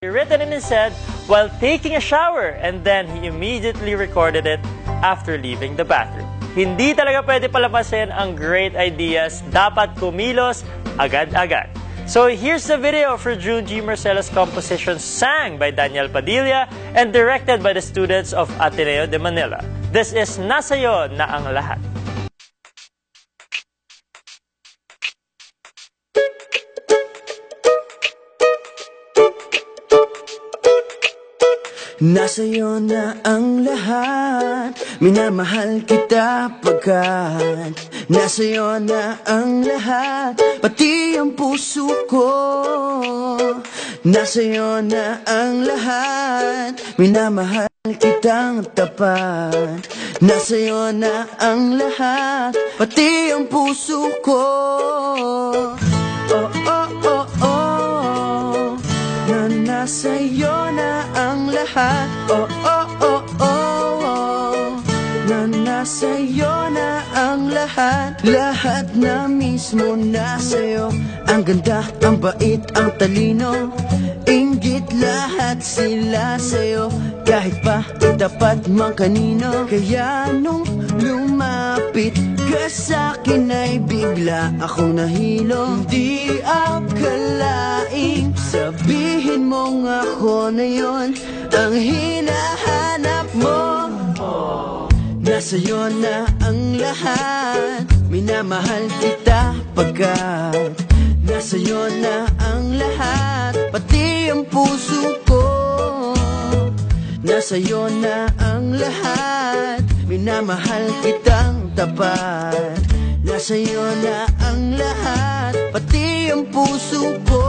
written in his head while taking a shower, and then he immediately recorded it after leaving the bathroom. Hindi talaga pwede palamasin ang great ideas, dapat kumilos agad-agad. So here's the video for June G. Marcelo's composition sang by Daniel Padilla and directed by the students of Ateneo de Manila. This is Nasayo na ang Lahat. Nasa'yo na ang lahat, minamahal kita pagkat nasa'yo na ang lahat, pati ang puso ko. Nasa'yo na ang lahat, minamahal kitang tapat. Nasa'yo na ang lahat, pati ang puso ko. Oh, oh, oh, oh, na nasa'yo na ang lahat. Oh, oh, oh, oh, oh, na nasa'yo na ang lahat. Lahat na mismo nasa'yo. Ang ganda, ang bait, ang talino, inggit lahat sila sa'yo. Kahit pa itapat mang kanino. Kaya nung lumapit ka sa'kin ay bigla akong nahilo. Hindi akalaing sabihin mong ako na yon ang hinahanap mo. Nasa'yo na ang lahat, minamahal kita pagkat nasa'yo na ang lahat, pati ang puso ko. Nasa'yo na ang lahat, minamahal kitang tapat. Nasa'yo na ang lahat, pati ang puso ko.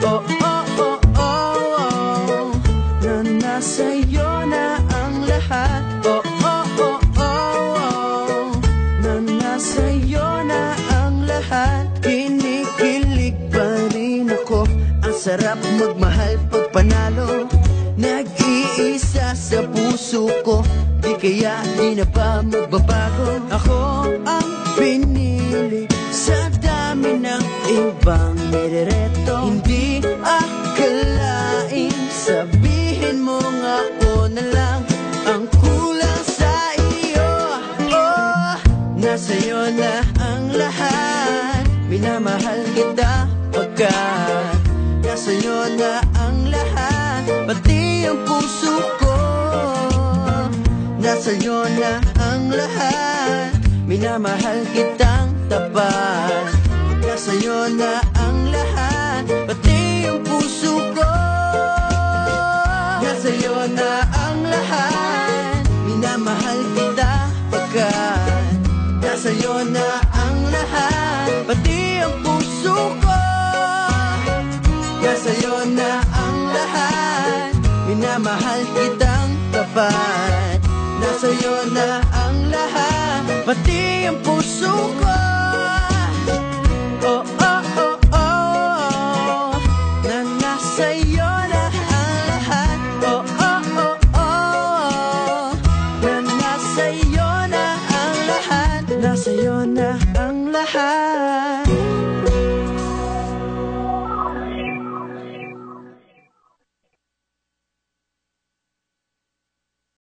Oh, oh, oh, oh, oh, na nasa'yo na ang lahat. Oh, oh, oh, oh, oh, na nasa'yo na ang lahat. Kinikilig pa rin ako, ang sarap magmahal pag panalo. Nag-iisa sa puso ko, di kaya di na pa magbabago. Ako ang pinili sa dami ng ibang nirereto. Hindi akalain sabihin mo nga ako na lang ang kulang sa iyo. Oh, nasa'yo na ang lahat, minamahal kita pagkat nasa'yo na ang lahat, pati ang puso ko. Nasa'yo na ang lahat, minamahal kitang tapat. Nasa'yo na ang lahat, pati ang puso ko. Nasa'yo na ang lahat, minamahal kita pagkat nasa'yo na ang lahat, pati ang puso ko. Nasa'yo na ang lahat, minamahal kitang tapat. Nasa'yo na ang lahat, pati ang puso